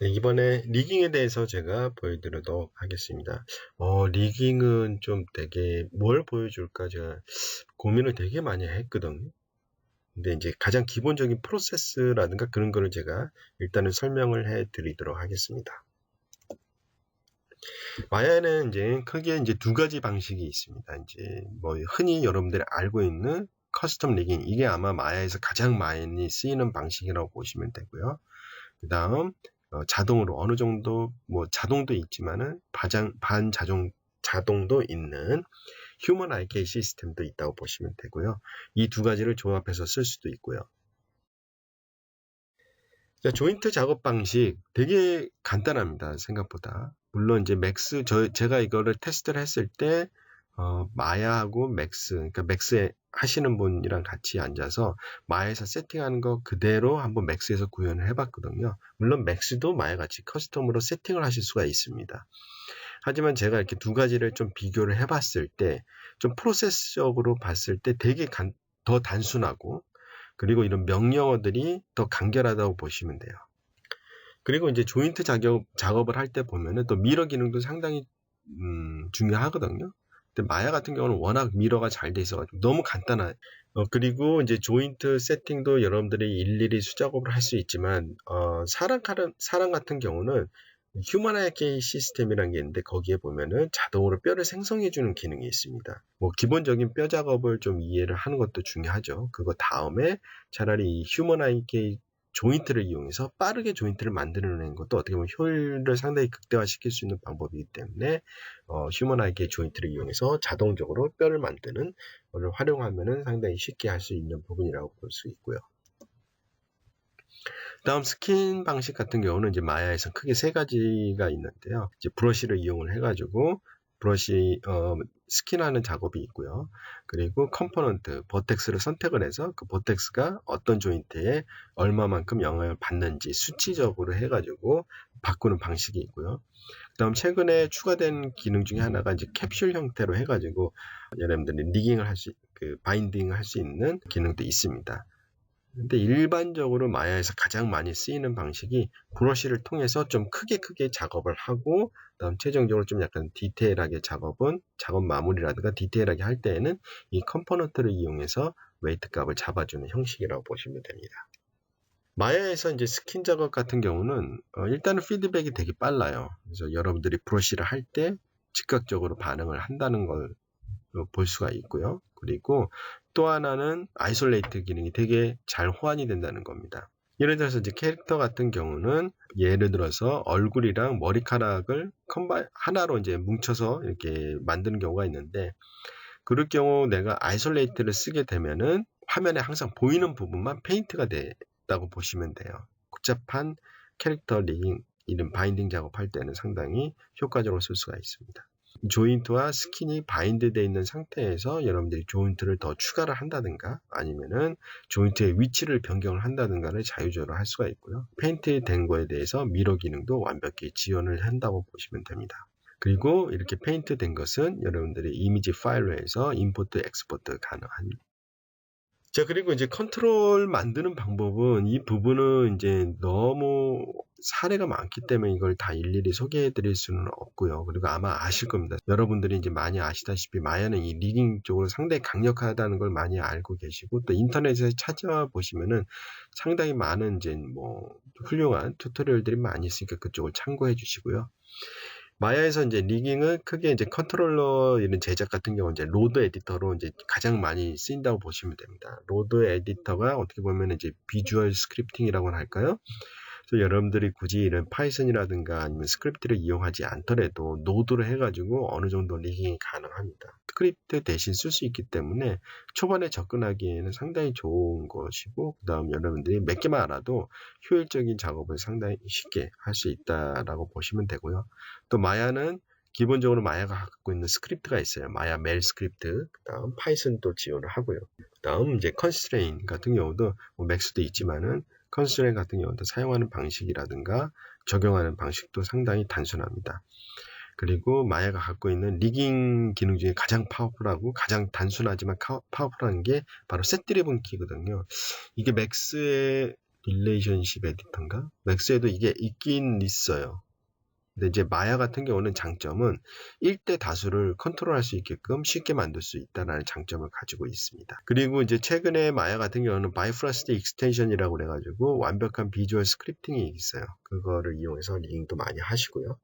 네, 이번에 리깅에 대해서 제가 보여드리도록 하겠습니다. 리깅은 좀 되게 뭘 보여줄까 제가 고민을 되게 많이 했거든요. 근데 이제 가장 기본적인 프로세스라든가 그런 거를 제가 일단은 설명을 해 드리도록 하겠습니다. 마야는 이제 크게 이제 두 가지 방식이 있습니다. 이제 뭐 흔히 여러분들이 알고 있는 커스텀 리깅, 이게 아마 마야에서 가장 많이 쓰이는 방식이라고 보시면 되고요. 그 다음 자동으로 어느 정도 뭐 자동도 있지만은 자동도 있는 휴먼 IK 시스템도 있다고 보시면 되고요. 이 두 가지를 조합해서 쓸 수도 있고요. 자, 조인트 작업 방식 되게 간단합니다. 생각보다. 물론 이제 제가 이거를 테스트를 했을 때 마야하고 맥스, 그러니까 맥스 하시는 분이랑 같이 앉아서 마야에서 세팅하는 거 그대로 한번 맥스에서 구현을 해봤거든요. 물론 맥스도 마야같이 커스텀으로 세팅을 하실 수가 있습니다. 하지만 제가 이렇게 두 가지를 좀 비교를 해봤을 때, 좀 프로세스적으로 봤을 때 되게 더 단순하고, 그리고 이런 명령어들이 더 간결하다고 보시면 돼요. 그리고 이제 조인트 작업을 할 때 보면은 또 미러 기능도 상당히 중요하거든요. 근데 마야 같은 경우는 워낙 미러가 잘 돼 있어가지고 너무 간단한. 그리고 이제 조인트 세팅도 여러분들이 일일이 수작업을 할 수 있지만 사람 같은 경우는 휴머나이케이 시스템이라는 게 있는데 거기에 보면은 자동으로 뼈를 생성해주는 기능이 있습니다. 뭐 기본적인 뼈 작업을 좀 이해를 하는 것도 중요하죠. 그거 다음에 차라리 이 휴머나이케이 조인트를 이용해서 빠르게 조인트를 만들어내는 것도 어떻게 보면 효율을 상당히 극대화시킬 수 있는 방법이기 때문에 휴머나이케이 조인트를 이용해서 자동적으로 뼈를 만드는 것을 활용하면은 상당히 쉽게 할 수 있는 부분이라고 볼 수 있고요. 다음 스킨 방식 같은 경우는 이제 마야에서 크게 세 가지가 있는데요. 이제 브러쉬를 이용을 해가지고 스킨하는 작업이 있고요. 그리고 컴포넌트, 버텍스를 선택을 해서 그 버텍스가 어떤 조인트에 얼마만큼 영향을 받는지 수치적으로 해가지고 바꾸는 방식이 있고요. 그 다음 최근에 추가된 기능 중에 하나가 이제 캡슐 형태로 해가지고 여러분들이 바인딩을 할 수 있는 기능도 있습니다. 근데 일반적으로 마야에서 가장 많이 쓰이는 방식이 브러쉬를 통해서 좀 크게 작업을 하고 그다음 최종적으로 좀 약간 디테일하게 작업 마무리라든가 디테일하게 할 때에는 이 컴포넌트를 이용해서 웨이트 값을 잡아주는 형식이라고 보시면 됩니다. 마야에서 이제 스킨 작업 같은 경우는 일단은 피드백이 되게 빨라요. 그래서 여러분들이 브러쉬를 할 때 즉각적으로 반응을 한다는 걸 볼 수가 있고요. 그리고 또 하나는 아이솔레이트 기능이 되게 잘 호환이 된다는 겁니다. 예를 들어서 이제 캐릭터 같은 경우는 예를 들어서 얼굴이랑 머리카락을 하나로 이제 뭉쳐서 이렇게 만드는 경우가 있는데 그럴 경우 내가 아이솔레이트를 쓰게 되면은 화면에 항상 보이는 부분만 페인트가 됐다고 보시면 돼요. 복잡한 캐릭터 리깅 이런 바인딩 작업할 때는 상당히 효과적으로 쓸 수가 있습니다. 조인트와 스킨이 바인드되어 있는 상태에서 여러분들이 조인트를 더 추가를 한다든가 아니면은 조인트의 위치를 변경을 한다든가를 자유적으로 할 수가 있고요. 페인트 된 거에 대해서 미러 기능도 완벽히 지원을 한다고 보시면 됩니다. 그리고 이렇게 페인트 된 것은 여러분들이 이미지 파일로 해서 임포트, 엑스포트 가능합니다. 자, 그리고 이제 컨트롤 만드는 방법은 이 부분은 이제 너무 사례가 많기 때문에 이걸 다 일일이 소개해 드릴 수는 없고요. 그리고 아마 아실 겁니다. 여러분들이 이제 많이 아시다시피 마야는 이 리깅 쪽으로 상당히 강력하다는 걸 많이 알고 계시고 또 인터넷에 찾아보시면은 상당히 많은 이제 뭐 훌륭한 튜토리얼들이 많이 있으니까 그쪽을 참고해 주시고요. 마야에서 이제 리깅은 크게 이제 컨트롤러 이런 제작 같은 경우 이제 로드 에디터로 이제 가장 많이 쓰인다고 보시면 됩니다. 로드 에디터가 어떻게 보면 이제 비주얼 스크립팅이라고는 할까요? 그래서 여러분들이 굳이 이런 파이썬이라든가 아니면 스크립트를 이용하지 않더라도 노드로 해가지고 어느 정도 리깅이 가능합니다. 스크립트 대신 쓸 수 있기 때문에 초반에 접근하기에는 상당히 좋은 것이고 그 다음 여러분들이 몇 개만 알아도 효율적인 작업을 상당히 쉽게 할 수 있다라고 보시면 되고요. 또 마야는 기본적으로 마야가 갖고 있는 스크립트가 있어요. 마야 멜 스크립트, 그 다음 파이썬도 지원을 하고요. 그 다음 이제 컨스트레인 같은 경우도 뭐 맥스도 있지만은 컨스트레인 같은 경우도 사용하는 방식이라든가 적용하는 방식도 상당히 단순합니다. 그리고 마야가 갖고 있는 리깅 기능 중에 가장 파워풀하고 가장 단순하지만 파워풀한 게 바로 셋 드리븐 키거든요. 이게 맥스의 릴레이션십 에디터인가? 맥스에도 이게 있긴 있어요. 근데 이제 마야 같은 경우는 장점은 1대 다수를 컨트롤할 수 있게끔 쉽게 만들 수 있다는 장점을 가지고 있습니다. 그리고 이제 최근에 마야 같은 경우는 바이프라스트 익스텐션이라고 그래가지고 완벽한 비주얼 스크립팅이 있어요. 그거를 이용해서 리깅도 많이 하시고요.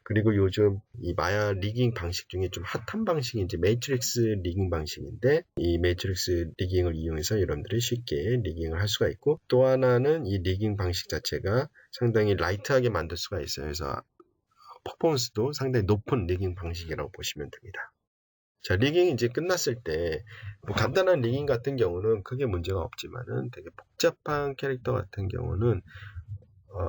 그리고 요즘 이 마야 리깅 방식 중에 좀 핫한 방식이 이제 매트릭스 리깅 방식인데, 이 매트릭스 리깅을 이용해서 여러분들이 쉽게 리깅을 할 수가 있고, 또 하나는 이 리깅 방식 자체가 상당히 라이트하게 만들 수가 있어요. 그래서 퍼포먼스도 상당히 높은 리깅 방식이라고 보시면 됩니다. 자, 리깅이 이제 끝났을 때, 뭐 간단한 리깅 같은 경우는 크게 문제가 없지만은 되게 복잡한 캐릭터 같은 경우는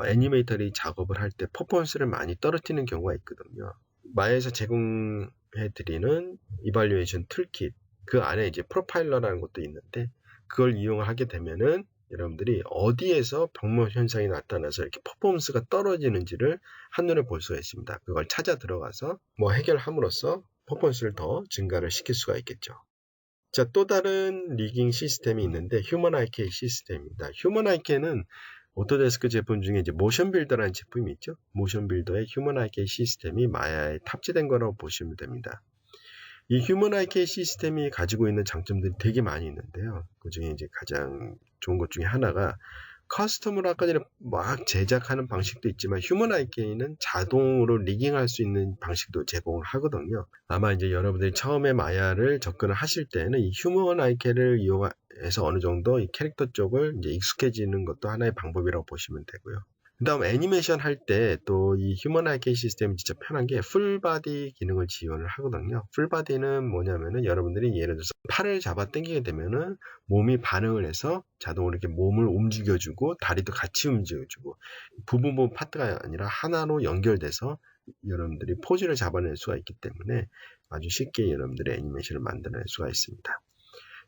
애니메이터들이 작업을 할 때 퍼포먼스를 많이 떨어뜨리는 경우가 있거든요. 마야에서 제공해드리는 이발리에이션 툴킷, 그 안에 이제 프로파일러라는 것도 있는데, 그걸 이용하게 되면은 여러분들이 어디에서 병모 현상이 나타나서 이렇게 퍼포먼스가 떨어지는지를 한눈에 볼 수가 있습니다. 그걸 찾아 들어가서 뭐 해결함으로써 퍼포먼스를 더 증가를 시킬 수가 있겠죠. 자, 또 다른 리깅 시스템이 있는데 휴먼 IK 시스템입니다. 휴먼 IK는 오토데스크 제품 중에 이제 모션 빌더라는 제품이 있죠. 모션 빌더의 휴먼 IK 시스템이 마야에 탑재된 거라고 보시면 됩니다. 이 휴먼 IK 시스템이 가지고 있는 장점들이 되게 많이 있는데요. 그 중에 이제 가장 좋은 것 중에 하나가 커스텀으로 아까 전에 막 제작하는 방식도 있지만 휴먼 IK는 자동으로 리깅할 수 있는 방식도 제공을 하거든요. 아마 이제 여러분들이 처음에 마야를 접근을 하실 때는 이 휴먼 IK를 이용해서 어느 정도 이 캐릭터 쪽을 이제 익숙해지는 것도 하나의 방법이라고 보시면 되고요. 그 다음 애니메이션 할 때 또 이 휴먼 IK 시스템이 진짜 편한 게 풀바디 기능을 지원을 하거든요. 풀바디는 뭐냐면은 여러분들이 예를 들어서 팔을 잡아 당기게 되면은 몸이 반응을 해서 자동으로 이렇게 몸을 움직여주고 다리도 같이 움직여주고 부분 파트가 아니라 하나로 연결돼서 여러분들이 포즈를 잡아낼 수가 있기 때문에 아주 쉽게 여러분들의 애니메이션을 만들어낼 수가 있습니다.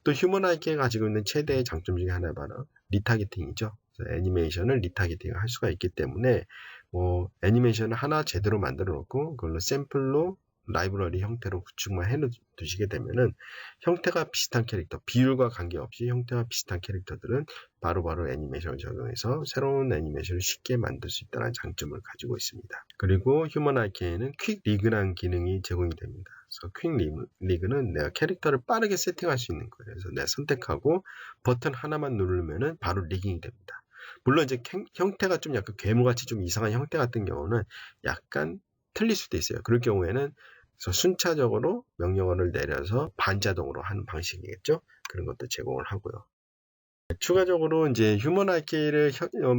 또 휴먼 IK가 가지고 있는 최대의 장점 중에 하나가 바로 리타겟팅이죠. 애니메이션을 리타겟팅을 할 수가 있기 때문에 뭐 애니메이션을 하나 제대로 만들어 놓고 그걸로 샘플로 라이브러리 형태로 구축만 해 두시게 되면은 형태가 비슷한 캐릭터, 비율과 관계없이 형태가 비슷한 캐릭터들은 바로바로 애니메이션을 적용해서 새로운 애니메이션을 쉽게 만들 수 있다는 장점을 가지고 있습니다. 그리고 휴먼 IK에는 퀵 리그라는 기능이 제공이 됩니다. 그래서 퀵 리그는 내가 캐릭터를 빠르게 세팅할 수 있는 거예요. 그래서 내가 선택하고 버튼 하나만 누르면은 바로 리깅이 됩니다. 물론 이제 형태가 좀 약간 괴물같이 좀 이상한 형태 같은 경우는 약간 틀릴 수도 있어요. 그럴 경우에는 순차적으로 명령어를 내려서 반자동으로 하는 방식이겠죠. 그런 것도 제공을 하고요. 추가적으로 이제 휴먼 IK를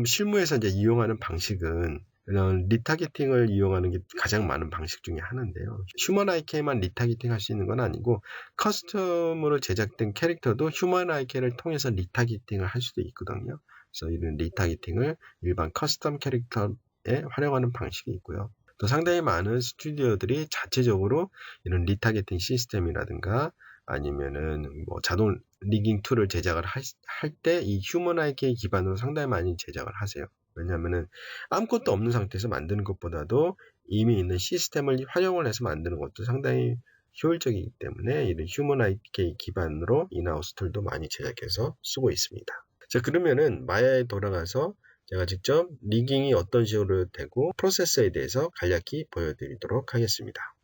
실무에서 이제 이용하는 방식은 이런 리타겟팅을 이용하는 게 가장 많은 방식 중에 하나인데요. 휴먼 IK만 리타겟팅 할 수 있는 건 아니고 커스텀으로 제작된 캐릭터도 휴먼 IK를 통해서 리타겟팅을 할 수도 있거든요. 그래서 이런 리타겟팅을 일반 커스텀 캐릭터에 활용하는 방식이 있고요. 또 상당히 많은 스튜디오들이 자체적으로 이런 리타겟팅 시스템이라든가 아니면은 뭐 자동 리깅 툴을 제작을 할 때 이 휴먼 IK 기반으로 상당히 많이 제작을 하세요. 왜냐하면은 아무것도 없는 상태에서 만드는 것보다도 이미 있는 시스템을 활용을 해서 만드는 것도 상당히 효율적이기 때문에 이런 휴먼 IK 기반으로 인하우스 툴도 많이 제작해서 쓰고 있습니다. 자, 그러면은 마야에 돌아가서 제가 직접 리깅이 어떤 식으로 되고 프로세스에 대해서 간략히 보여드리도록 하겠습니다.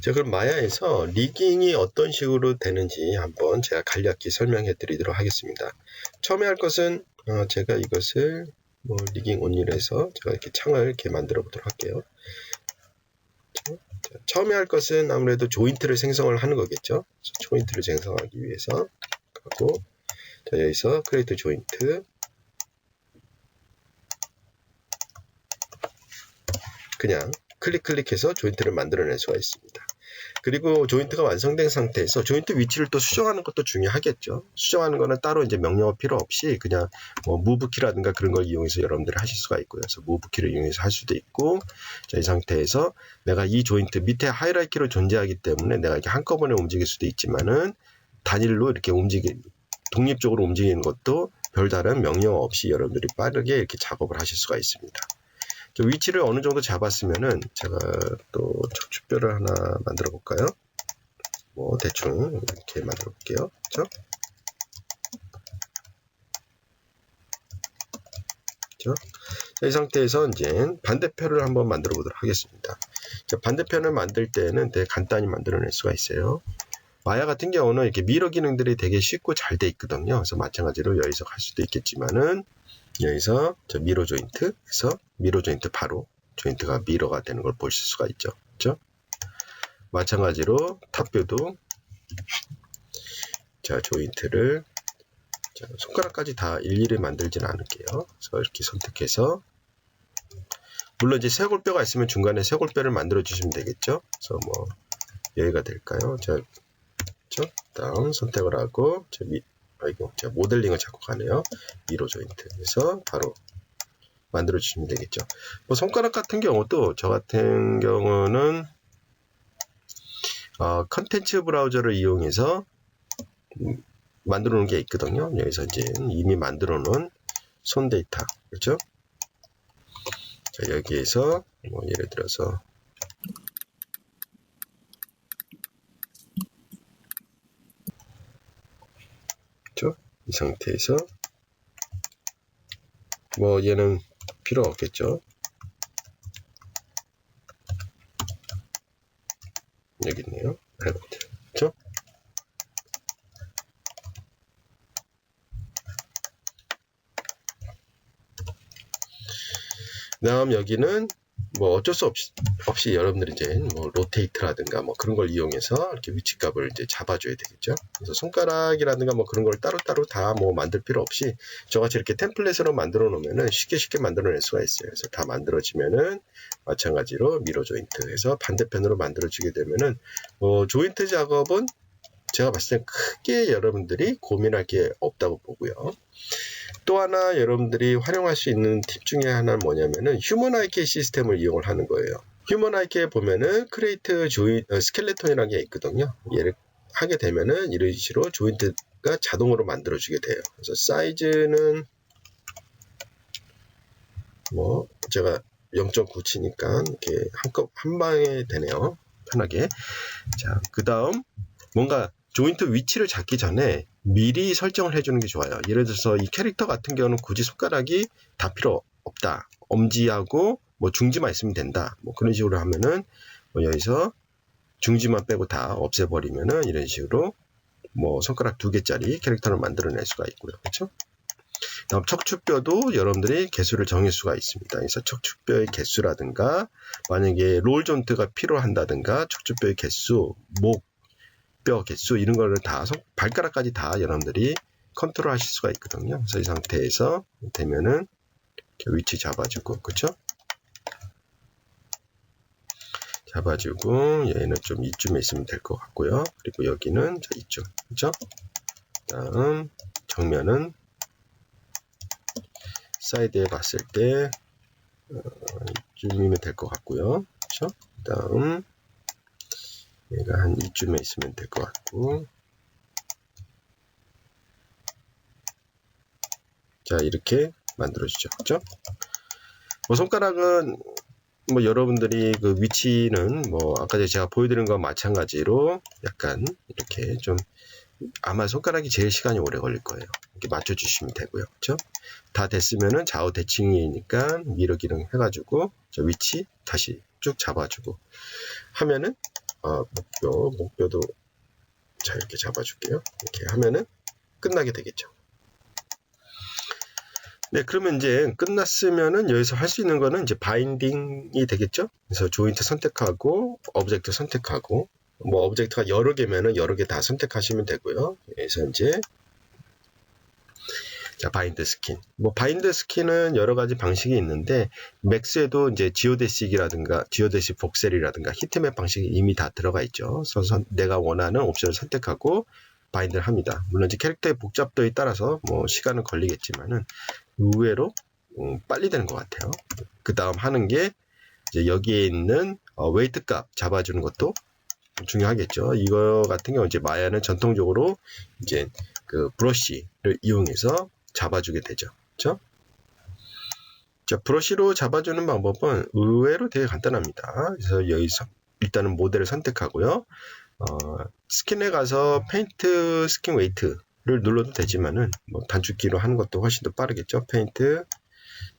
자, 그럼 마야에서 리깅이 어떤 식으로 되는지 한번 제가 간략히 설명해 드리도록 하겠습니다. 처음에 할 것은 제가 이것을 뭐 리깅 온리로 해서 제가 이렇게 창을 이렇게 만들어 보도록 할게요. 자, 처음에 할 것은 아무래도 조인트를 생성을 하는 거겠죠. 조인트를 생성하기 위해서 하고, 자, 여기서 크리에이트 조인트, 그냥 클릭해서 조인트를 만들어낼 수가 있습니다. 그리고 조인트가 완성된 상태에서 조인트 위치를 또 수정하는 것도 중요하겠죠. 수정하는 거는 따로 이제 명령어 필요 없이 그냥 뭐 무브 키라든가 그런 걸 이용해서 여러분들이 하실 수가 있고요. 그래서 무브 키를 이용해서 할 수도 있고, 자, 이 상태에서 내가 이 조인트 밑에 하이라이키로 존재하기 때문에 내가 이렇게 한꺼번에 움직일 수도 있지만은 단일로 이렇게 독립적으로 움직이는 것도 별다른 명령어 없이 여러분들이 빠르게 이렇게 작업을 하실 수가 있습니다. 위치를 어느 정도 잡았으면은 제가 또 척추뼈를 하나 만들어 볼까요? 뭐 대충 이렇게 만들어 볼게요. 그렇죠? 그렇죠? 이 상태에서 이제 반대편을 한번 만들어 보도록 하겠습니다. 자, 반대편을 만들 때는 되게 간단히 만들어낼 수가 있어요. 마야 같은 경우는 이렇게 미러 기능들이 되게 쉽고 잘 돼 있거든요. 그래서 마찬가지로 여기서 할 수도 있겠지만은 여기서 저 미러 조인트 해서 미러 조인트 바로 조인트가 미러가 되는 걸 보실 수가 있죠. 그렇죠? 마찬가지로 탑뷰도 자 조인트를 자, 손가락까지 다 일일이 만들지는 않을게요. 그래서 이렇게 선택해서 물론 이제 쇄골뼈가 있으면 중간에 쇄골뼈를 만들어 주시면 되겠죠. 그래서 뭐 여기가 될까요? 자, 그렇죠? 다음 선택을 하고 아이고 제가 모델링을 자꾸 가네요. 미러 조인트 해서 바로 만들어 주시면 되겠죠. 뭐 손가락 같은 경우도 저 같은 경우는 컨텐츠 브라우저를 이용해서 만들어 놓은 게 있거든요. 여기서 이제 이미 만들어 놓은 손 데이터 그렇죠? 자, 여기에서 뭐 예를 들어서 그렇죠? 이 상태에서 뭐 얘는 필요 없겠죠. 여기 있네요. 그렇죠? 다음 여기는 뭐 어쩔 수 없이 여러분들이 이제 뭐 로테이트라든가 뭐 그런 걸 이용해서 이렇게 위치값을 이제 잡아줘야 되겠죠. 그래서 손가락이라든가 뭐 그런 걸 따로따로 다 뭐 만들 필요 없이 저같이 이렇게 템플릿으로 만들어 놓으면은 쉽게 만들어낼 수가 있어요. 그래서 다 만들어지면은 마찬가지로 미러 조인트 해서 반대편으로 만들어지게 되면은 조인트 작업은 제가 봤을 땐 크게 여러분들이 고민할 게 없다고 보고요. 또 하나 여러분들이 활용할 수 있는 팁 중에 하나는 뭐냐면은 휴먼 IK 시스템을 이용을 하는 거예요. 휴먼 IK에 보면은 크레이트 스켈레톤이라는 게 있거든요. 얘를 하게 되면은 이런 식으로 조인트가 자동으로 만들어지게 돼요. 그래서 사이즈는 뭐 제가 0.9치니까 이렇게 한 방에 되네요. 편하게. 자, 그 다음 뭔가 조인트 위치를 잡기 전에 미리 설정을 해주는 게 좋아요. 예를 들어서 이 캐릭터 같은 경우는 굳이 손가락이 다 필요 없다. 엄지하고 뭐 중지만 있으면 된다. 뭐 그런 식으로 하면은 뭐 여기서 중지만 빼고 다 없애버리면은 이런 식으로 뭐 손가락 2개짜리 캐릭터를 만들어낼 수가 있고요. 그렇죠? 다음 척추뼈도 여러분들이 개수를 정할 수가 있습니다. 그래서 척추뼈의 개수라든가 만약에 롤 존트가 필요한다든가 척추뼈의 개수, 뼈 개수 이런 거를 다 발가락까지 다 여러분들이 컨트롤 하실 수가 있거든요. 그래서 이 상태에서 되면은 이렇게 위치 잡아주고 그렇죠? 잡아주고 얘는 좀 이쯤에 있으면 될 것 같고요. 그리고 여기는 이쯤 그렇죠? 다음 정면은 사이드에 봤을 때 이쯤이면 될 것 같고요. 그렇죠? 다음 얘가 한 이쯤에 있으면 될 것 같고 자 이렇게 만들어주죠. 그렇죠? 뭐 손가락은 뭐 여러분들이 그 위치는 뭐 아까 제가 보여드린 것과 마찬가지로 약간 이렇게 좀 아마 손가락이 제일 시간이 오래 걸릴 거예요. 이렇게 맞춰주시면 되고요. 그렇죠? 다 됐으면은 좌우 대칭이니까 미러 기능 해가지고 저 위치 다시 쭉 잡아주고 하면은 목표도 자 이렇게 잡아줄게요. 이렇게 하면은 끝나게 되겠죠. 네, 그러면 이제 끝났으면은 여기서 할 수 있는 거는 이제 바인딩이 되겠죠. 그래서 조인트 선택하고 오브젝트 선택하고 뭐 오브젝트가 여러 개면은 여러 개 다 선택하시면 되고요. 그래서 이제 자 바인드 스킨. 뭐 바인드 스킨은 여러 가지 방식이 있는데 맥스에도 이제 지오데식이라든가 지오데식 복셀이라든가 히트맵 방식이 이미 다 들어가 있죠. 그래서 내가 원하는 옵션을 선택하고 바인드를 합니다. 물론 이제 캐릭터의 복잡도에 따라서 뭐 시간은 걸리겠지만은 의외로 빨리 되는 것 같아요. 그 다음 하는 게 이제 여기에 있는 웨이트 값 잡아주는 것도 중요하겠죠. 이거 같은 경우 이제 마야는 전통적으로 이제 그 브러쉬를 이용해서 잡아주게 되죠. 그렇죠? 자, 브러쉬로 잡아주는 방법은 의외로 되게 간단합니다. 그래서 여기서 일단은 모델을 선택하고요. 스킨에 가서 페인트 스킨 웨이트를 눌러도 되지만은 뭐 단축키로 하는 것도 훨씬 더 빠르겠죠. 페인트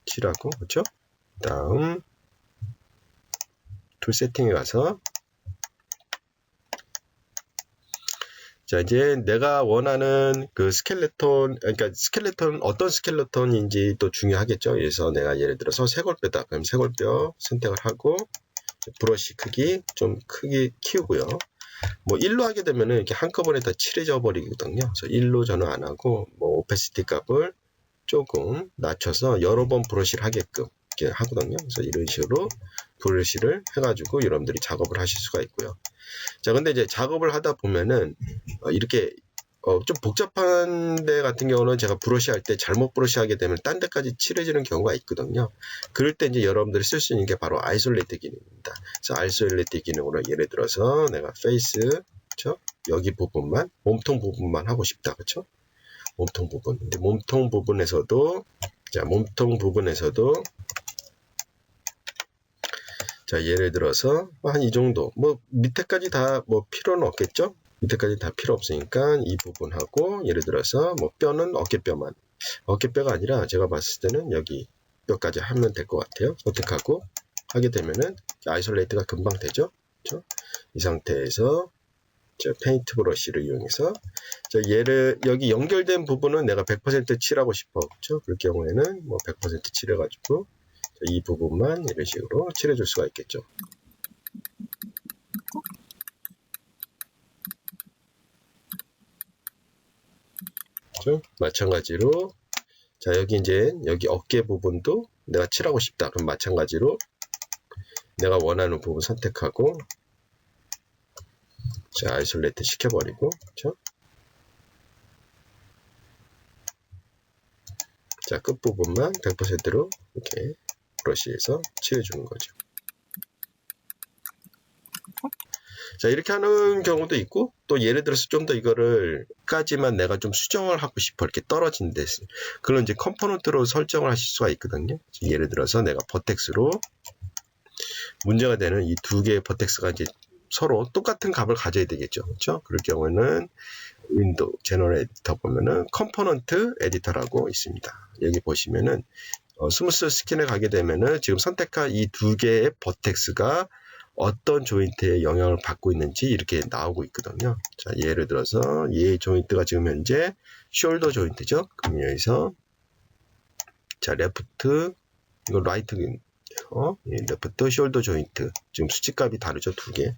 칠하고, 그렇죠? 다음 툴 세팅에 가서 자, 이제 내가 원하는 그 스켈레톤, 그러니까 스켈레톤, 어떤 스켈레톤인지 또 중요하겠죠. 그래서 내가 예를 들어서 쇄골뼈다. 그럼 쇄골뼈 선택을 하고, 브러쉬 크기 좀 크게 키우고요. 뭐 1로 하게 되면은 이렇게 한꺼번에 다 칠해져 버리거든요. 그래서 1로 저는 안 하고, 뭐 오페시티 값을 조금 낮춰서 여러 번 브러쉬를 하게끔 이렇게 하거든요. 그래서 이런 식으로 브러쉬를 해가지고 여러분들이 작업을 하실 수가 있고요. 자, 근데 이제 작업을 하다 보면은 이렇게 좀 복잡한 데 같은 경우는 제가 브러쉬 할 때 잘못 브러쉬 하게 되면 딴 데까지 칠해지는 경우가 있거든요. 그럴 때 이제 여러분들이 쓸 수 있는 게 바로 아이솔레이트 기능입니다. 그래서 아이솔레이트 기능으로 예를 들어서 내가 페이스, 그쵸? 여기 부분만, 몸통 부분만 하고 싶다. 그쵸? 몸통 부분. 근데 몸통 부분에서도, 자, 몸통 부분에서도 자, 예를 들어서 한 이 정도, 뭐 밑에까지 다 뭐 필요는 없겠죠? 밑에까지 다 필요 없으니까 이 부분하고 예를 들어서 뭐 뼈는 어깨뼈만, 어깨뼈가 아니라 제가 봤을 때는 여기 뼈까지 하면 될 것 같아요. 선택하고 하게 되면은 아이솔레이트가 금방 되죠. 그렇죠? 이 상태에서 자, 페인트 브러쉬를 이용해서 자, 얘를 여기 연결된 부분은 내가 100% 칠하고 싶어. 그렇죠? 그럴 경우에는 뭐 100% 칠해가지고 이 부분만 이런 식으로 칠해줄 수가 있겠죠. 그렇죠? 마찬가지로 자, 여기 이제 여기 어깨 부분도 내가 칠하고 싶다. 그럼 마찬가지로 내가 원하는 부분 선택하고 자, 아이솔레이트 시켜버리고 그렇죠? 자, 끝부분만 100%로 이렇게 브러쉬에서 칠해주는 거죠. 자, 이렇게 하는 경우도 있고, 또 예를 들어서 좀 더 이거를까지만 내가 좀 수정을 하고 싶어. 이렇게 떨어진 데. 그런 이제 컴포넌트로 설정을 하실 수가 있거든요. 예를 들어서 내가 버텍스로 문제가 되는 이 두 개의 버텍스가 이제 서로 똑같은 값을 가져야 되겠죠. 그렇죠? 그럴 경우에는 윈도우 제너럴 에디터 보면은 컴포넌트 에디터라고 있습니다. 여기 보시면은 스무스 스킨에 가게 되면은 지금 선택한 이 두 개의 버텍스가 어떤 조인트에 영향을 받고 있는지 이렇게 나오고 있거든요. 자, 예를 들어서 얘 조인트가 지금 현재 숄더 조인트죠. 그럼 여기서 자, 레프트 이거 라이트 레프트 숄더 조인트 지금 수치값이 다르죠. 두 개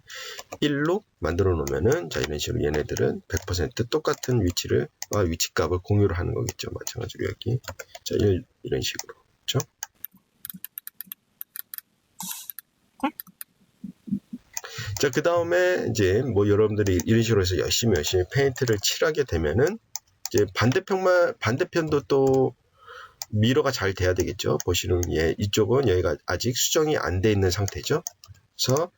1로 만들어 놓으면은 자, 이런 식으로 얘네들은 100% 똑같은 위치를 위치값을 공유를 하는 거겠죠. 마찬가지로 여기 자, 이런 식으로 그렇죠? 자, 그 다음에 이제 뭐 여러분들이 이런 식으로 해서 열심히 페인트를 칠하게 되면은 이제 반대편도 또 미러가 잘 돼야 되겠죠. 보시는 이쪽은 여기가 아직 수정이 안 돼 있는 상태죠. 그래서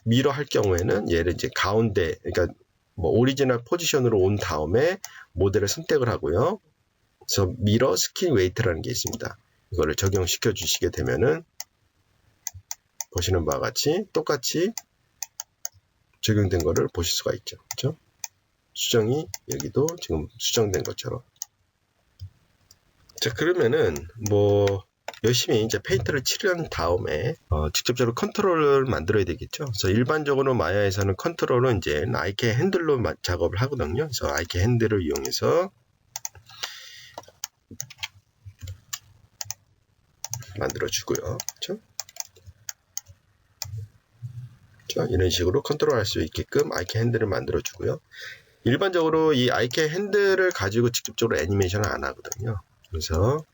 미러 할 경우에는 얘를 이제 가운데, 그러니까 뭐 오리지널 포지션으로 온 다음에 모델을 선택을 하고요. 그래서 미러 스킨 웨이트라는 게 있습니다. 이거를 적용시켜 주시게 되면은 보시는 바와 같이 똑같이 적용된 거를 보실 수가 있죠. 그렇죠? 수정이 여기도 지금 수정된 것처럼. 자, 그러면은 뭐 열심히 이제 페인트를 칠한 다음에 직접적으로 컨트롤을 만들어야 되겠죠. 그래서 일반적으로 마야에서는 컨트롤은 이제 아이키 핸들로 작업을 하거든요. 그래서 아이키 핸들을 이용해서 만들어 주고요. 그렇죠? 자, 이런 식으로 컨트롤할 수 있게끔 아이키 핸들을 만들어 주고요. 일반적으로 이 아이키 핸들을 가지고 직접적으로 애니메이션을 안 하거든요. 그래서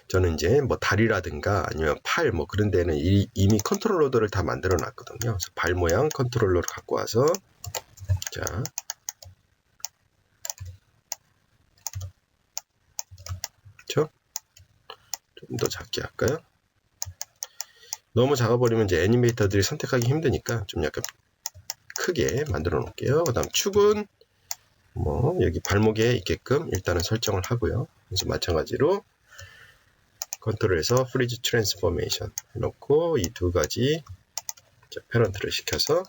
저는 이제 뭐 다리라든가 아니면 팔 뭐 그런 데는 이미 컨트롤러들을 다 만들어 놨거든요. 그래서 발 모양 컨트롤러를 갖고 와서 자, 그렇죠? 좀 더 작게 할까요? 너무 작아버리면 이제 애니메이터들이 선택하기 힘드니까 좀 약간 크게 만들어 놓을게요. 그 다음 축은 뭐 여기 발목에 있게끔 일단은 설정을 하고요. 그래서 마찬가지로 컨트롤에서 프리즈 트랜스포메이션 해놓고 이 두 가지 패런트를 시켜서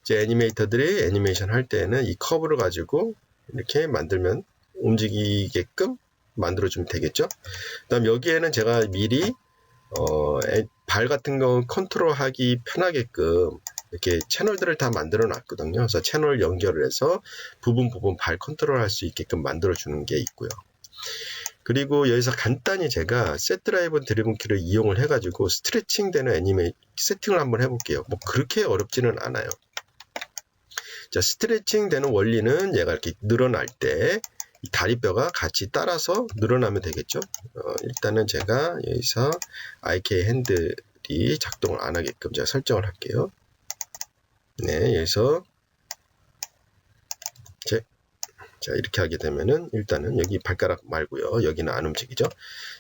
이제 애니메이터들이 애니메이션 할 때는 이 커브를 가지고 이렇게 만들면 움직이게끔 만들어주면 되겠죠. 그 다음 여기에는 제가 미리 발 같은 거 컨트롤하기 편하게끔 이렇게 채널들을 다 만들어 놨거든요. 그래서 채널 연결을 해서 부분 발 컨트롤 할 수 있게끔 만들어 주는 게 있고요. 그리고 여기서 간단히 제가 셋 드라이브 드리븐 키를 이용을 해가지고 스트레칭 되는 애니메이션 세팅을 한번 해볼게요. 뭐 그렇게 어렵지는 않아요. 자, 스트레칭 되는 원리는 얘가 이렇게 늘어날 때 이 다리뼈가 같이 따라서 늘어나면 되겠죠. 일단은 제가 여기서 IK 핸들이 작동을 안 하게끔 제가 설정을 할게요. 네, 여기서 자, 이렇게 하게 되면은 일단은 여기 발가락 말고요. 여기는 안 움직이죠.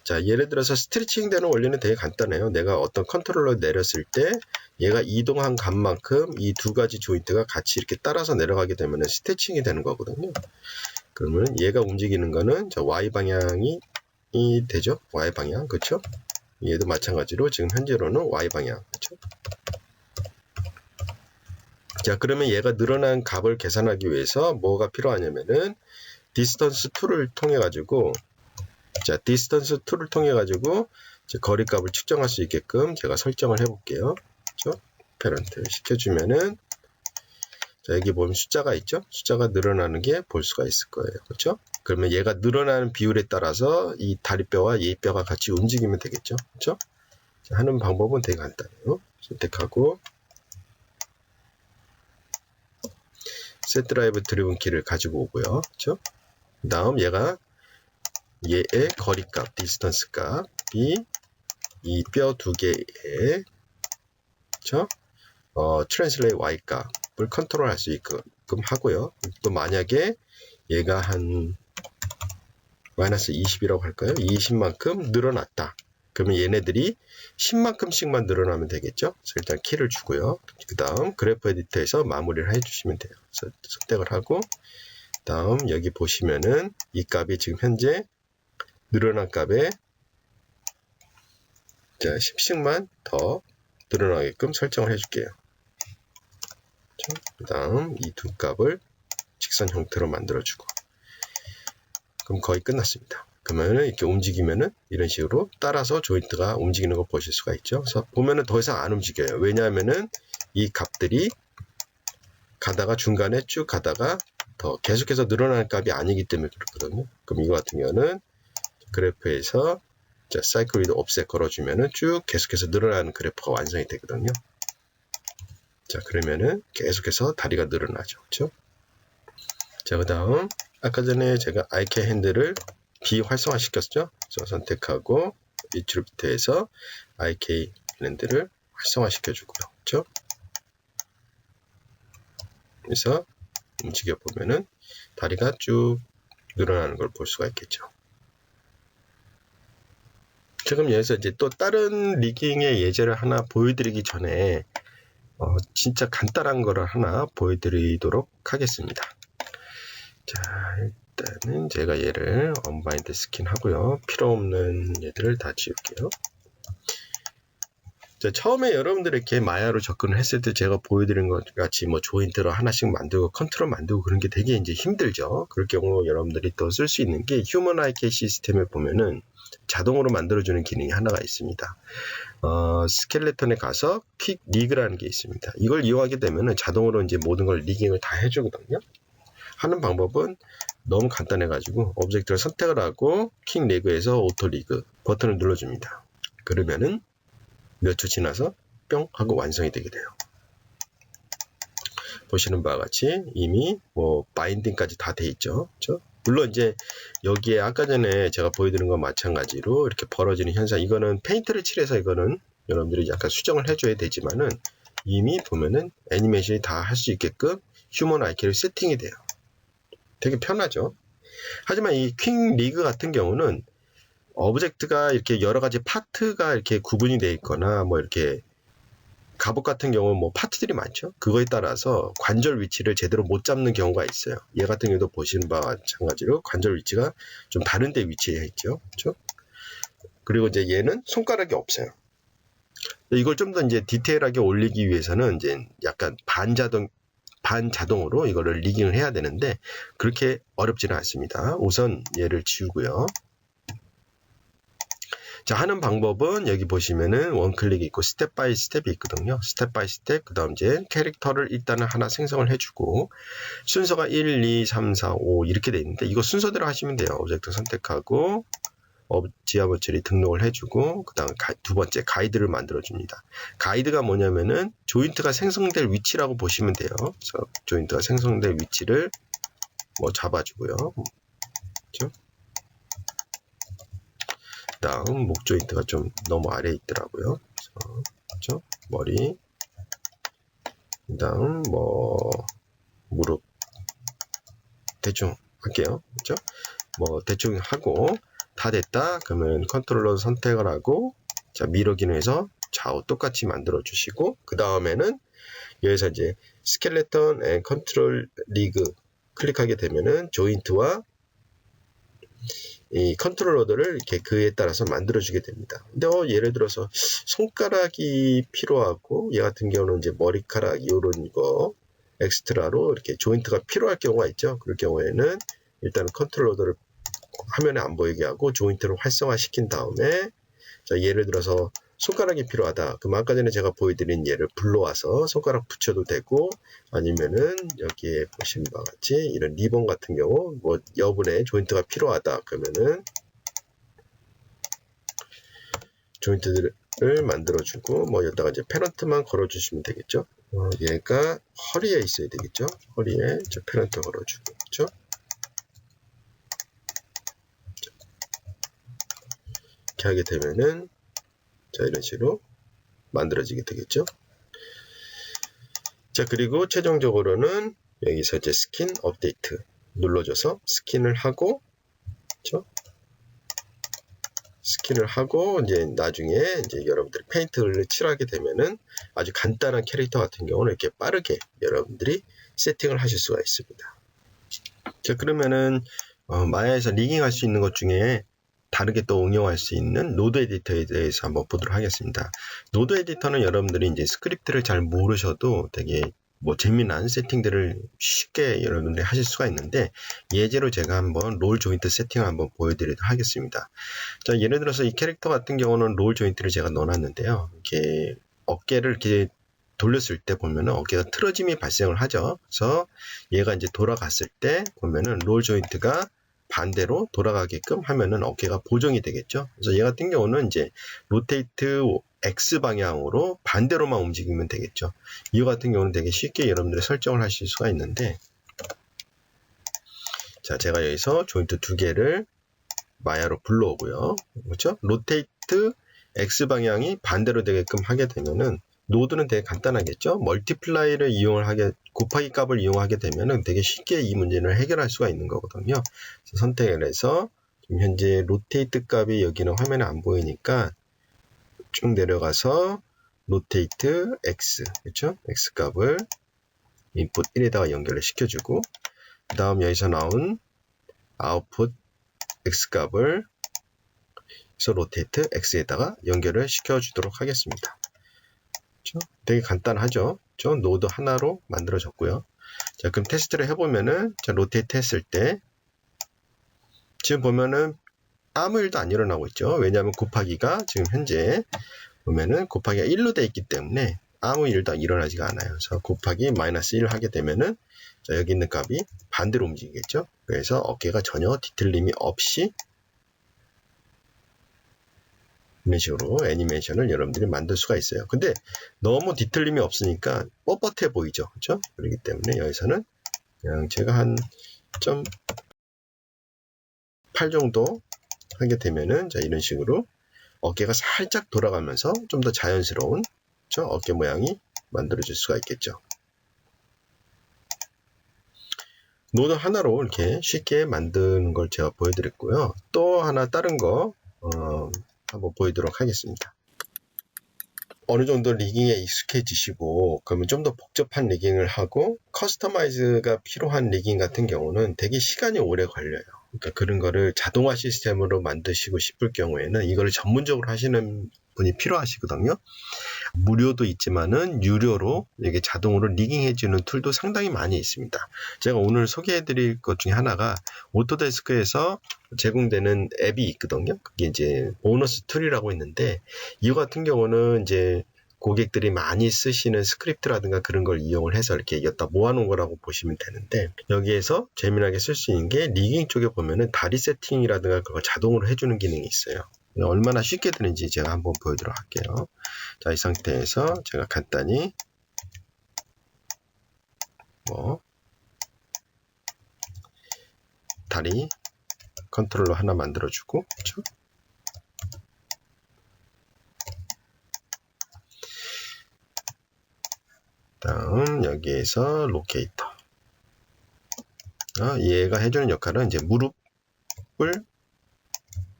자, 예를 들어서 스트레칭 되는 원리는 되게 간단해요. 내가 어떤 컨트롤러 내렸을 때 얘가 이동한 값만큼 이 두 가지 조인트가 같이 이렇게 따라서 내려가게 되면은 스트레칭이 되는 거거든요. 그러면 얘가 움직이는 거는 저 Y 방향이 되죠. Y 방향. 그렇죠? 얘도 마찬가지로 지금 현재로는 Y 방향. 그렇죠? 자, 그러면 얘가 늘어난 값을 계산하기 위해서 뭐가 필요하냐면은 디스턴스 툴을 통해 가지고 거리 값을 측정할 수 있게끔 제가 설정을 해 볼게요. 그렇죠? 패런트 시켜주면은 자, 여기 보면 숫자가 있죠? 숫자가 늘어나는 게 볼 수가 있을 거예요. 그렇죠? 그러면 얘가 늘어나는 비율에 따라서 이 다리뼈와 예뼈가 같이 움직이면 되겠죠? 그렇죠? 자, 하는 방법은 되게 간단해요. 선택하고 셋 드라이브 드리븐 키를 가지고 오고요. 그렇죠? 그 다음 얘의 거리값, 디스턴스 값이 이 뼈 두 개의 그렇죠? 트랜슬레이트 Y 값을 컨트롤 할 수 있게끔 하고요. 또 만약에 얘가 한 마이너스 20이라고 할까요? 20만큼 늘어났다. 그러면 얘네들이 10만큼씩만 늘어나면 되겠죠? 그래서 일단 키를 주고요. 그 다음 그래프 에디터에서 마무리를 해주시면 돼요. 그래서 선택을 하고 다음 여기 보시면은 이 값이 지금 현재 늘어난 값에 자 10씩만 더 늘어나게끔 설정을 해줄게요. 그 다음 이 두 값을 직선 형태로 만들어주고 그럼 거의 끝났습니다. 그러면 이렇게 움직이면은 이런 식으로 따라서 조인트가 움직이는 거 보실 수가 있죠. 그래서 보면은 더 이상 안 움직여요. 왜냐하면은 이 값들이 가다가 중간에 쭉 가다가 더 계속해서 늘어나는 값이 아니기 때문에 그렇거든요. 그럼 이거 같은 경우는 그래프에서 자, 사이클 위드 옵셋 걸어주면은 쭉 계속해서 늘어나는 그래프가 완성이 되거든요. 자, 그러면은 계속해서 다리가 늘어나죠. 그렇죠? 자, 그 다음 아까 전에 제가 IK 핸들을 비활성화 시켰죠. 그래서 선택하고 위치로부터해서 IK 핸들을 활성화 시켜주고요. 그렇죠? 그래서 움직여 보면은 다리가 쭉 늘어나는 걸 볼 수가 있겠죠. 지금 여기서 이제 또 다른 리깅의 예제를 하나 보여드리기 전에 진짜 간단한 거를 하나 보여드리도록 하겠습니다. 자, 일단은 제가 얘를 언바인드 스킨 하고요. 필요 없는 얘들을 다 지울게요. 자, 처음에 여러분들 이렇게 마야로 접근을 했을 때 제가 보여드린 것 같이 뭐 조인트를 하나씩 만들고 컨트롤 만들고 그런 게 되게 이제 힘들죠. 그럴 경우 여러분들이 또 쓸 수 있는 게 휴먼 IK 시스템에 보면은 자동으로 만들어주는 기능이 하나가 있습니다. 스켈레톤에 가서 퀵 리그라는 게 있습니다. 이걸 이용하게 되면은 자동으로 이제 모든 걸 리깅을 다 해주거든요. 하는 방법은 너무 간단해가지고 오브젝트를 선택을 하고 퀵 리그에서 오토 리그 버튼을 눌러줍니다. 그러면은 몇 초 지나서 뿅 하고 완성이 되게 돼요. 보시는 바와 같이 이미 뭐 바인딩까지 다 돼 있죠. 그렇죠? 물론 이제 여기에 아까 전에 제가 보여드린 것 마찬가지로 이렇게 벌어지는 현상, 이거는 페인트를 칠해서 이거는 여러분들이 약간 수정을 해줘야 되지만은 이미 보면은 애니메이션이 다 할 수 있게끔 휴먼 IK를 세팅이 돼요. 되게 편하죠. 하지만 이 퀵 리그 같은 경우는 오브젝트가 이렇게 여러 가지 파트가 이렇게 구분이 되어 있거나 뭐 이렇게 갑옷 같은 경우는 뭐 파트들이 많죠. 그거에 따라서 관절 위치를 제대로 못 잡는 경우가 있어요. 얘 같은 경우도 보시는 바와 마찬가지로 관절 위치가 좀 다른 데 위치해 있죠. 그렇죠? 그리고 이제 얘는 손가락이 없어요. 이걸 좀 더 이제 디테일하게 올리기 위해서는 이제 약간 반자동 반자동으로 이거를 리깅을 해야 되는데 그렇게 어렵지는 않습니다. 우선 얘를 지우고요. 자, 하는 방법은 여기 보시면은 원클릭이 있고 스텝 바이 스텝이 있거든요. 스텝 바이 스텝, 그 다음 이제 캐릭터를 일단은 하나 생성을 해주고 순서가 1, 2, 3, 4, 5 이렇게 돼 있는데 이거 순서대로 하시면 돼요. 오브젝트 선택하고 지하부 처리 등록을 해주고 그 다음 두 번째 가이드를 만들어 줍니다. 가이드가 뭐냐면은 조인트가 생성될 위치라고 보시면 돼요. 그래서 조인트가 생성될 위치를 뭐 잡아주고요. 그렇죠? 다음 목 조인트가 좀 너무 아래에 있더라고요. 그렇죠? 머리, 그다음 뭐 무릎 대충 할게요. 그렇죠? 뭐 대충 하고 다 됐다. 그러면 컨트롤러 선택을 하고 자 미러 기능에서 좌우 똑같이 만들어 주시고 그 다음에는 여기서 이제 스켈레톤 앤 컨트롤 리그 클릭하게 되면은 조인트와 이 컨트롤러들을 이렇게 그에 따라서 만들어주게 됩니다. 근데 예를 들어서 손가락이 필요하고 얘 같은 경우는 이제 머리카락 이런 거 엑스트라로 이렇게 조인트가 필요할 경우가 있죠. 그럴 경우에는 일단 컨트롤러들을 화면에 안 보이게 하고 조인트를 활성화시킨 다음에 자 예를 들어서 손가락이 필요하다. 그럼 아까 전에 제가 보여드린 얘를 불러와서 손가락 붙여도 되고 아니면은 여기에 보신 바와 같이 이런 리본 같은 경우 뭐 여분의 조인트가 필요하다. 그러면은 조인트들을 만들어주고 뭐 여기다가 이제 페런트만 걸어주시면 되겠죠. 얘가 허리에 있어야 되겠죠. 허리에 저 페런트 걸어주고 그렇죠. 이렇게 하게 되면은 자 이런 식으로 만들어지게 되겠죠. 자 그리고 최종적으로는 여기서 이제 스킨 업데이트 눌러줘서 스킨을 하고 그렇죠? 스킨을 하고 이제 나중에 이제 여러분들이 페인트를 칠하게 되면은 아주 간단한 캐릭터 같은 경우는 이렇게 빠르게 여러분들이 세팅을 하실 수가 있습니다. 자 그러면은 마야에서 리깅할 수 있는 것 중에 다르게 또 응용할 수 있는 노드 에디터에 대해서 한번 보도록 하겠습니다. 노드 에디터는 여러분들이 이제 스크립트를 잘 모르셔도 되게 뭐 재미난 세팅들을 쉽게 여러분들이 하실 수가 있는데 예제로 제가 한번 롤 조인트 세팅을 한번 보여드리도록 하겠습니다. 자 예를 들어서 이 캐릭터 같은 경우는 롤 조인트를 제가 넣어놨는데요. 이렇게 어깨를 이렇게 돌렸을 때 보면은 어깨가 틀어짐이 발생을 하죠. 그래서 얘가 이제 돌아갔을 때 보면은 롤 조인트가 반대로 돌아가게끔 하면은 어깨가 보정이 되겠죠. 그래서 얘 같은 경우는 이제 로테이트 X 방향으로 반대로만 움직이면 되겠죠. 이거 같은 경우는 되게 쉽게 여러분들이 설정을 하실 수가 있는데 자 제가 여기서 조인트 두 개를 마야로 불러오고요. 그렇죠? 로테이트 X 방향이 반대로 되게끔 하게 되면은 노드는 되게 간단하겠죠. 멀티플라이를 이용을 하게 곱하기 값을 이용하게 되면은 되게 쉽게 이 문제를 해결할 수가 있는 거거든요. 그래서 선택을 해서 지금 현재 로테이트 값이 여기는 화면에 안 보이니까 쭉 내려가서 로테이트 X 그렇죠? X 값을 인풋 1에다가 연결을 시켜주고 그 다음 여기서 나온 아웃풋 X 값을 로테이트 X에다가 연결을 시켜주도록 하겠습니다. 그렇죠? 되게 간단하죠. 그렇죠? 노드 하나로 만들어졌고요. 자, 그럼 테스트를 해보면은 자, 로테이트 했을 때 지금 보면은 아무 일도 안 일어나고 있죠. 왜냐하면 곱하기가 지금 현재 보면은 곱하기가 1로 되어 있기 때문에 아무 일도 일어나지가 않아요. 그래서 곱하기 마이너스 1 하게 되면은 자, 여기 있는 값이 반대로 움직이겠죠. 그래서 어깨가 전혀 뒤틀림이 없이 이런 식으로 애니메이션을 여러분들이 만들 수가 있어요. 근데 너무 뒤틀림이 없으니까 뻣뻣해 보이죠. 그렇죠? 그렇기 때문에 여기서는 그냥 제가 한 0.8 정도 하게 되면은 자, 이런 식으로 어깨가 살짝 돌아가면서 좀 더 자연스러운 그렇죠? 어깨 모양이 만들어질 수가 있겠죠. 노드 하나로 이렇게 쉽게 만드는 걸 제가 보여드렸고요. 또 하나 다른 거 한번 보이도록 하겠습니다. 어느 정도 리깅에 익숙해지시고 그러면 좀 더 복잡한 리깅을 하고 커스터마이즈가 필요한 리깅 같은 경우는 되게 시간이 오래 걸려요. 그러니까 그런 거를 자동화 시스템으로 만드시고 싶을 경우에는 이걸 전문적으로 하시는 분이 필요하시거든요. 무료도 있지만은 유료로 이게 자동으로 리깅해주는 툴도 상당히 많이 있습니다. 제가 오늘 소개해드릴 것 중에 하나가 오토데스크에서 제공되는 앱이 있거든요. 그게 이제 보너스 툴이라고 있는데, 이거 같은 경우는 이제 고객들이 많이 쓰시는 스크립트라든가 그런 걸 이용을 해서 이렇게 여기다 모아놓은 거라고 보시면 되는데, 여기에서 재미나게 쓸 수 있는 게 리깅 쪽에 보면은 다리 세팅이라든가 그걸 자동으로 해주는 기능이 있어요. 얼마나 쉽게 되는지 제가 한번 보여드리도록 할게요. 자, 이 상태에서 제가 간단히 다리 컨트롤러 하나 만들어주고, 그렇죠? 다음 여기에서 로케이터. 얘가 해주는 역할은 이제 무릎을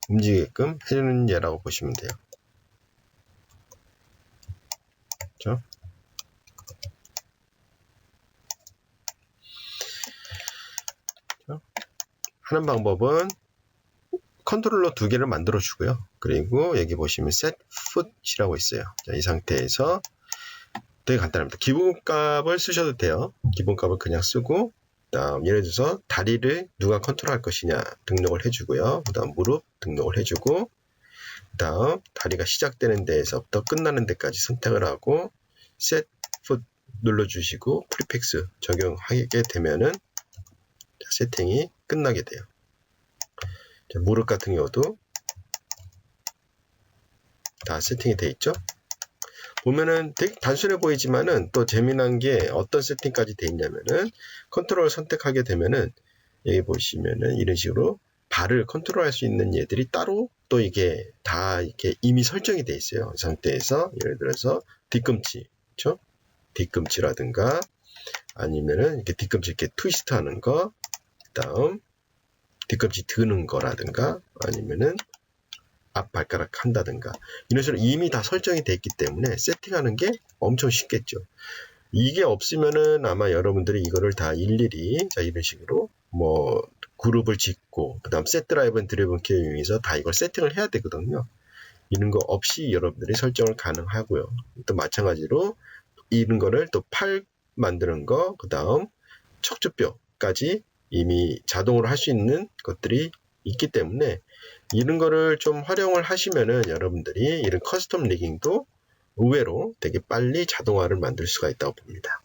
움직이게끔 해주는 예라고 보시면 돼요. 그렇죠? 하는 방법은 컨트롤러 2개를 만들어 주고요. 그리고 여기 보시면 set foot이라고 있어요. 자, 이 상태에서 되게 간단합니다. 기본값을 쓰셔도 돼요. 기본값을 그냥 쓰고, 그다음 예를 들어서 다리를 누가 컨트롤할 것이냐 등록을 해주고요. 그다음 무릎 등록을 해주고, 그다음 다리가 시작되는 데에서부터 끝나는 데까지 선택을 하고 set foot 눌러주시고 프리픽스 적용하게 되면은 세팅이 끝나게 돼요. 자, 무릎 같은 경우도 다 세팅이 돼 있죠. 보면은 되게 단순해 보이지만은 또 재미난 게 어떤 세팅까지 돼 있냐면은 컨트롤을 선택하게 되면은 여기 보시면은 이런 식으로 발을 컨트롤할 수 있는 얘들이 따로 또 이게 다 이렇게 이미 설정이 돼 있어요. 이 상태에서 예를 들어서 뒤꿈치, 그렇죠? 뒤꿈치라든가 아니면은 이렇게 뒤꿈치 이렇게 트위스트 하는 거, 그다음 뒤꿈치 드는 거라든가 아니면은 앞 발가락 한다든가 이런 식으로 이미 다 설정이 돼 있기 때문에 세팅하는 게 엄청 쉽겠죠. 이게 없으면은 아마 여러분들이 이거를 다 일일이 자 이런 식으로 뭐 그룹을 짓고 그다음 set driven driven key 이용해서 다 이걸 세팅을 해야 되거든요. 이런 거 없이 여러분들이 설정을 가능하고요. 또 마찬가지로 이런 거를 또 팔 만드는 거 그다음 척추뼈까지 이미 자동으로 할 수 있는 것들이 있기 때문에 이런 거를 좀 활용을 하시면은 여러분들이 이런 커스텀 리깅도 의외로 되게 빨리 자동화를 만들 수가 있다고 봅니다.